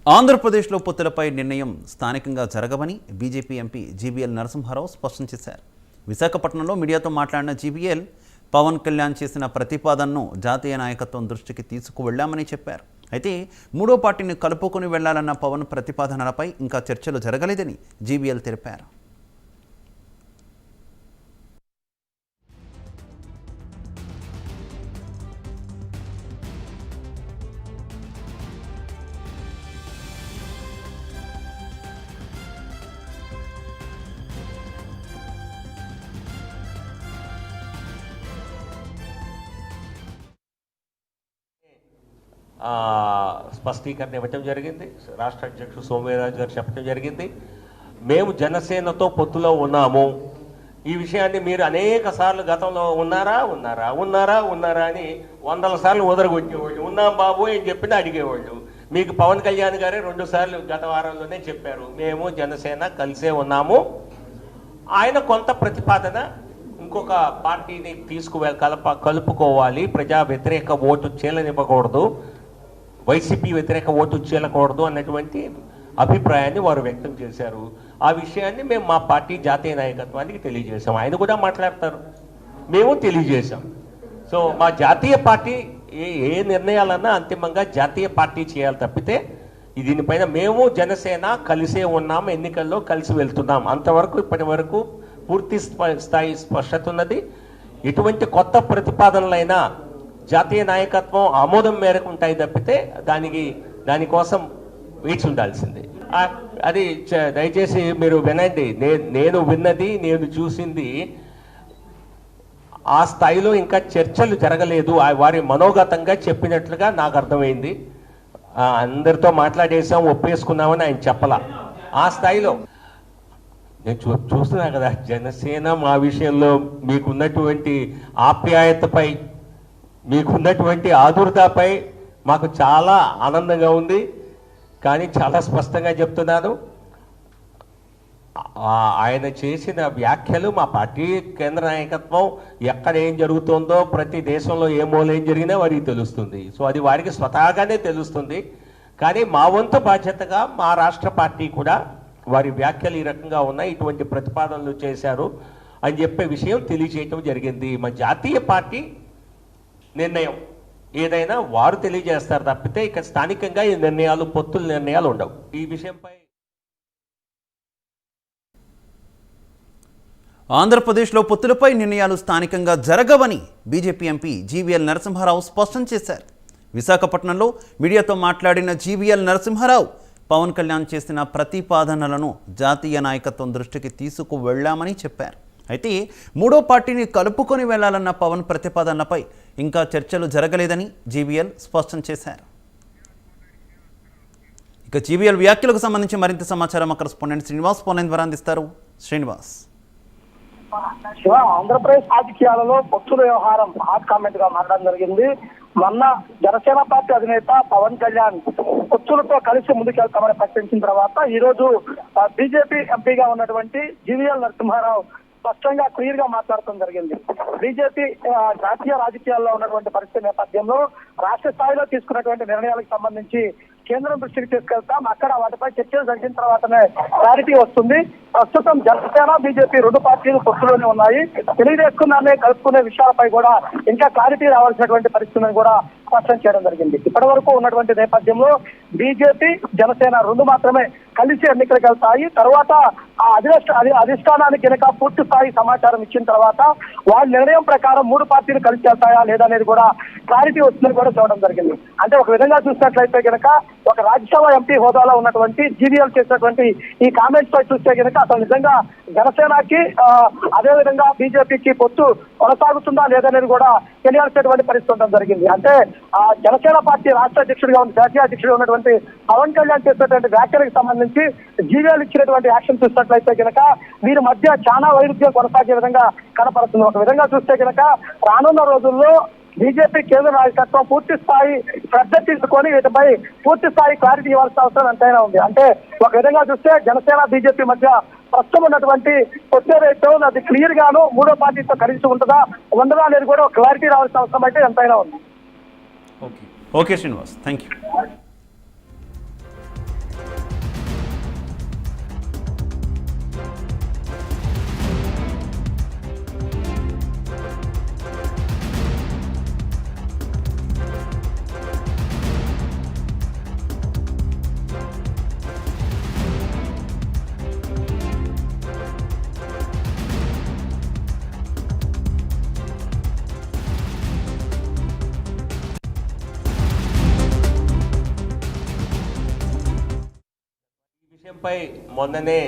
ఆంధ్రప్రదేశ్లో పొత్తులపై నిర్ణయం స్థానికంగా జరగవని బీజేపీ ఎంపీ జీవీఎల్ నరసింహారావు స్పష్టం చేశారు. విశాఖపట్నంలో మీడియాతో మాట్లాడిన జీవీఎల్ పవన్ కళ్యాణ్ చేసిన ప్రతిపాదనను జాతీయ నాయకత్వం దృష్టికి తీసుకువెళ్లామని చెప్పారు. అయితే మూడో పార్టీని కలుపుకొని వెళ్లాలన్న పవన్ ప్రతిపాదనలపై ఇంకా చర్చలు జరగలేదని జీవీఎల్ తెలిపారు. స్పష్టీకరణ ఇవ్వటం జరిగింది. రాష్ట్ర అధ్యక్షుడు సోమవీర్రాజు గారు చెప్పడం జరిగింది. మేము జనసేనతో పొత్తులో ఉన్నాము. ఈ విషయాన్ని మీరు అనేక సార్లు గతంలో ఉన్నారా అని వందల సార్లు ఉదరగొట్టేవాళ్ళు. ఉన్నాం బాబు అని చెప్పిన అడిగేవాళ్ళు. మీకు పవన్ కళ్యాణ్ గారే 2 సార్లు గత వారంలోనే చెప్పారు, మేము జనసేన కలిసే ఉన్నాము. ఆయన కొంత ప్రతిపాదన ఇంకొక పార్టీని కలుపుకోవాలి, ప్రజా వ్యతిరేక ఓటు చీలనివ్వకూడదు, వైసీపీ వ్యతిరేక ఓటు చీలకూడదు అన్నటువంటి అభిప్రాయాన్ని వారు వ్యక్తం చేశారు. ఆ విషయాన్ని మేము మా పార్టీ జాతీయ నాయకత్వానికి తెలియజేశాం. ఆయన కూడా మాట్లాడతారు, మేము తెలియజేశాం. సో మా జాతీయ పార్టీ ఏ నిర్ణయాలన్నా అంతిమంగా జాతీయ పార్టీ చేయాలి తప్పితే దీనిపైన మేము జనసేన కలిసే ఉన్నాం, ఎన్నికల్లో కలిసి వెళ్తున్నాం అంతవరకు ఇప్పటి వరకు పూర్తి స్థాయి స్పష్టత ఉన్నది. ఎటువంటి కొత్త ప్రతిపాదనలైనా జాతీయ నాయకత్వం ఆమోదం మేరకు ఉంటాయి తప్పితే దానికోసం వేచి ఉండాల్సిందే. అది దయచేసి మీరు వినండి. నేను విన్నది, నేను చూసింది ఆ స్థాయిలో ఇంకా చర్చలు జరగలేదు. వారి మనోగతంగా చెప్పినట్లుగా నాకు అర్థమైంది. అందరితో మాట్లాడేసాం, ఒప్పేసుకున్నామని ఆయన చెప్పలా. ఆ స్థాయిలో నేను చూస్తున్నా కదా, జనసేన మా విషయంలో మీకున్నటువంటి ఆప్యాయతపై, మీకున్నటువంటి ఆదుర్దాపై మాకు చాలా ఆనందంగా ఉంది. కానీ చాలా స్పష్టంగా చెప్తున్నాను, ఆయన చేసిన వ్యాఖ్యలు మా పార్టీ కేంద్ర నాయకత్వం ఎక్కడ ఏం జరుగుతుందో, ప్రతి దేశంలో ఏ మూల ఏం జరిగినా వారికి తెలుస్తుంది. సో అది వారికి స్వతహాగానే తెలుస్తుంది. కానీ మా వంతు బాధ్యతగా మా రాష్ట్ర పార్టీ కూడా వారి వ్యాఖ్యలు ఈ రకంగా ఉన్నాయి, ఇటువంటి ప్రతిపాదనలు చేశారు అని చెప్పే విషయం తెలియజేయటం జరిగింది. మా జాతీయ పార్టీ నిర్ణయం ఏదైనా వారు తెలియజేస్తారు తప్పితే ఇక్కడ స్థానికంగా ఈ నిర్ణయాలు, పొత్తుల నిర్ణయాలు ఉండవు. ఈ విషయంపై ఆంధ్రప్రదేశ్లో పొత్తులపై నిర్ణయాలు స్థానికంగా జరగవని బీజేపీ ఎంపీ జీవీఎల్ నరసింహారావు స్పష్టం చేశారు. విశాఖపట్నంలో మీడియాతో మాట్లాడిన జీవీఎల్ నరసింహారావు పవన్ కళ్యాణ్ చేసిన ప్రతిపాదనలను జాతీయ నాయకత్వం దృష్టికి తీసుకువెళ్లామని చెప్పారు. అయితే మూడో పార్టీని కలుపుకొని వెళ్లాలన్న పవన్ ప్రతిపాదనలపై ఇంకా చర్చలు జరగలేదని జీవీఎల్ స్పష్టం చేశారు. ఇక జీవీఎల్ వ్యాఖ్యలకు సంబంధించి మరింత సమాచారం కరెస్పాండెంట్ శ్రీనివాస్ ఫోన్ ద్వారా అందిస్తారు. శ్రీనివాస్. ఆంధ్రప్రదేశ్ రాజకీయాలలో పొత్తుల వ్యవహారం హాట్ కామెంట్ గా మారడం జరిగింది. మొన్న జనసేన పార్టీ అధినేత పవన్ కళ్యాణ్ పొత్తులతో కలిసి ముందుకెళ్తామని ప్రకటించిన తర్వాత ఈ రోజు బీజేపీ ఎంపీగా ఉన్నటువంటి జీవీఎల్ నరసింహారావు స్పష్టంగా క్లియర్ గా మాట్లాడటం జరిగింది. బీజేపీ జాతీయ రాజకీయాల్లో ఉన్నటువంటి పరిస్థితి నేపథ్యంలో రాష్ట్ర స్థాయిలో తీసుకున్నటువంటి నిర్ణయాలకు సంబంధించి కేంద్రం దృష్టికి తీసుకెళ్తాం, అక్కడ వాటిపై చర్చలు జరిగిన తర్వాతనే క్లారిటీ వస్తుంది. ప్రస్తుతం జనసేన బీజేపీ 2 పార్టీలు పొత్తులోనే ఉన్నాయి. తెలుగుదేశాన్ని కలుపుకునే విషయాలపై కూడా ఇంకా క్లారిటీ రావాల్సినటువంటి పరిస్థితిని కూడా స్పష్టం చేయడం జరిగింది. ఇప్పటి వరకు ఉన్నటువంటి నేపథ్యంలో బీజేపీ జనసేన 2 మాత్రమే కలిసి ఎన్నికలకు వెళ్తాయి. తర్వాత ఆ అధిష్టానానికి కనుక పూర్తి స్థాయి సమాచారం ఇచ్చిన తర్వాత వాళ్ళ నిర్ణయం ప్రకారం 3 పార్టీలు కలిసి వెళ్తాయా లేదా అనేది కూడా క్లారిటీ వస్తుందని కూడా చూడడం జరిగింది. అంటే ఒక విధంగా చూసినట్లయితే కనుక ఒక రాజ్యసభ ఎంపీ హోదాలో ఉన్నటువంటి జీవీఎల్ చేసినటువంటి ఈ కామెంట్స్ పై చూస్తే కనుక అసలు నిజంగా జనసేనకి అదే విధంగా బీజేపీకి పొత్తు కొనసాగుతుందా లేదనేది కూడా తెలియాల్సినటువంటి పరిస్థితి ఉండడం జరిగింది. అంటే ఆ జనసేన పార్టీ రాష్ట్ర అధ్యక్షుడిగా జాతీయ అధ్యక్షుడిగా ఉన్నటువంటి పవన్ కళ్యాణ్ చేసినటువంటి వ్యాఖ్యలకు సంబంధించి జీవీఎల్ ఇచ్చినటువంటి యాక్షన్ చూసినట్లయితే కనుక వీరి మధ్య చాలా వైరుధ్యం కొనసాగే విధంగా కనపడుతుంది. ఒక విధంగా చూస్తే కనుక రానున్న రోజుల్లో బీజేపీ కేంద్ర నాయకత్వం పూర్తి స్థాయి శ్రద్ధ తీసుకొని వీటిపై పూర్తి స్థాయి క్లారిటీ ఇవ్వాల్సిన అవసరం ఎంతైనా ఉంది. అంటే ఒక విధంగా చూస్తే జనసేన బీజేపీ మధ్య ప్రస్తుతం ఉన్నటువంటి పొత్తు రేటు అది క్లియర్ గాను మూడో పార్టీతో కలిసి ఉండదా అనేది కూడా క్లారిటీ రావాల్సిన అవసరం అయితే ఎంతైనా ఉంది. Okay Srinivas, thank you. విషయంపై మొన్ననే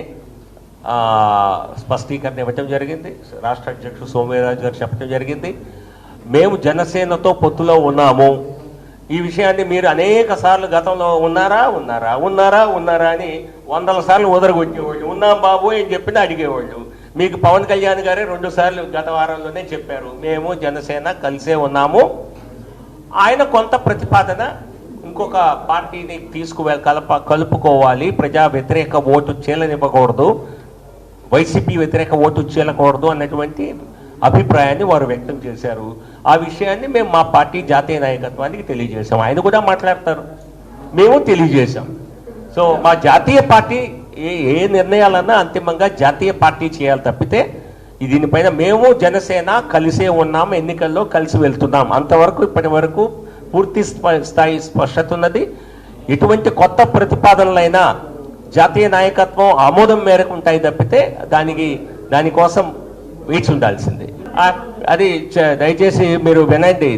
స్పష్టీకరణ ఇవ్వటం జరిగింది. రాష్ట్ర అధ్యక్షుడు సోమవీర్రాజు గారు చెప్పడం జరిగింది. మేము జనసేనతో పొత్తులో ఉన్నాము. ఈ విషయాన్ని మీరు అనేక సార్లు గతంలో ఉన్నారా అని 100 సార్లు ఉదరగొట్టేవాళ్ళు. ఉన్నాం బాబు అని చెప్పిన అడిగేవాళ్ళు. మీకు పవన్ కళ్యాణ్ గారే 2 సార్లు గత వారంలోనే చెప్పారు, మేము జనసేన కలిసే ఉన్నాము. ఆయన కొంత ప్రతిపాదన ఇంకొక పార్టీని కలుపుకోవాలి, ప్రజా వ్యతిరేక ఓటు చీలనివ్వకూడదు, వైసీపీ వ్యతిరేక ఓటు చీలకూడదు అన్నటువంటి అభిప్రాయాన్ని వారు వ్యక్తం చేశారు. ఆ విషయాన్ని మేము మా పార్టీ జాతీయ నాయకత్వానికి తెలియజేశాం. ఆయన కూడా మాట్లాడతారు, మేము తెలియజేశాం. సో మా జాతీయ పార్టీ ఏ నిర్ణయాలన్నా అంతిమంగా జాతీయ పార్టీ చేయాలి తప్పితే దీనిపైన మేము జనసేన కలిసే ఉన్నాం, ఎన్నికల్లో కలిసి వెళ్తున్నాం అంతవరకు ఇప్పటి వరకు పూర్తి స్థాయి స్పష్టత ఉన్నది. ఎటువంటి కొత్త ప్రతిపాదనలైనా జాతీయ నాయకత్వం ఆమోదం మేరకు ఉంటాయి తప్పితే దానికోసం వేచి ఉండాల్సిందే. అది దయచేసి మీరు వినండి.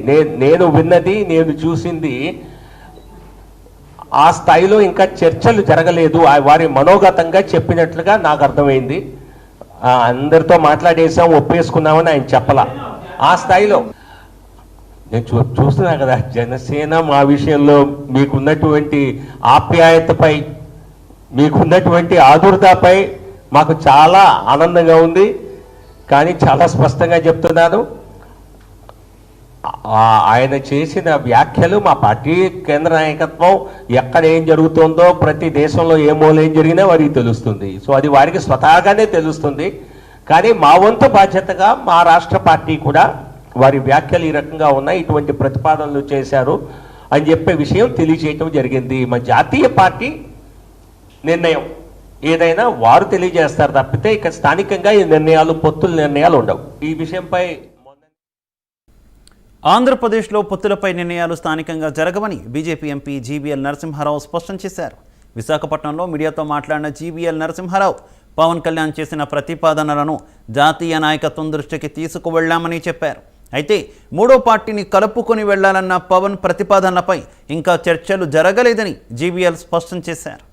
నేను విన్నది, నేను చూసింది ఆ స్థాయిలో ఇంకా చర్చలు జరగలేదు. వారి మనోగతంగా చెప్పినట్లుగా నాకు అర్థమైంది. అందరితో మాట్లాడేసాం, ఒప్పేసుకున్నామని ఆయన చెప్పలా. ఆ స్థాయిలో నేను చూస్తున్నా కదా, జనసేన మా విషయంలో మీకున్నటువంటి ఆప్యాయతపై, మీకున్నటువంటి ఆదుర్దాపై మాకు చాలా ఆనందంగా ఉంది. కానీ చాలా స్పష్టంగా చెప్తున్నాను, ఆయన చేసిన వ్యాఖ్యలు మా పార్టీ కేంద్ర నాయకత్వం ఎక్కడ ఏం జరుగుతుందో, ప్రతి దేశంలో ఏ మూల ఏం జరిగినా వారికి తెలుస్తుంది. సో అది వారికి స్వతహాగానే తెలుస్తుంది. కానీ మా వంతు బాధ్యతగా మా రాష్ట్ర పార్టీ కూడా వారి వ్యాఖ్యలు ఈ రకంగా ఉన్నాయి, ఇటువంటి ప్రతిపాదనలు చేశారు అని చెప్పే విషయం తెలియజేయటం జరిగింది. మా జాతీయ పార్టీ నిర్ణయం ఏదైనా వారు తెలియజేస్తారు తప్పితే ఇక స్థానికంగా ఈ నిర్ణయాలు, పొత్తుల నిర్ణయాలు ఉండవు. ఈ విషయంపై ఆంధ్రప్రదేశ్లో పొత్తులపై నిర్ణయాలు స్థానికంగా జరగవని బీజేపీ ఎంపీ జీవీఎల్ నరసింహారావు స్పష్టం చేశారు. విశాఖపట్నంలో మీడియాతో మాట్లాడిన జీవీఎల్ నరసింహారావు పవన్ కళ్యాణ్ చేసిన ప్రతిపాదనలను జాతీయ నాయకత్వం దృష్టికి తీసుకువెళ్లామని చెప్పారు. అయితే మూడో పార్టీని కలుపుకొని వెళ్లాలన్న పవన్ ప్రతిపాదనలపై ఇంకా చర్చలు జరగలేదని జీవీఎల్ స్పష్టం చేశారు.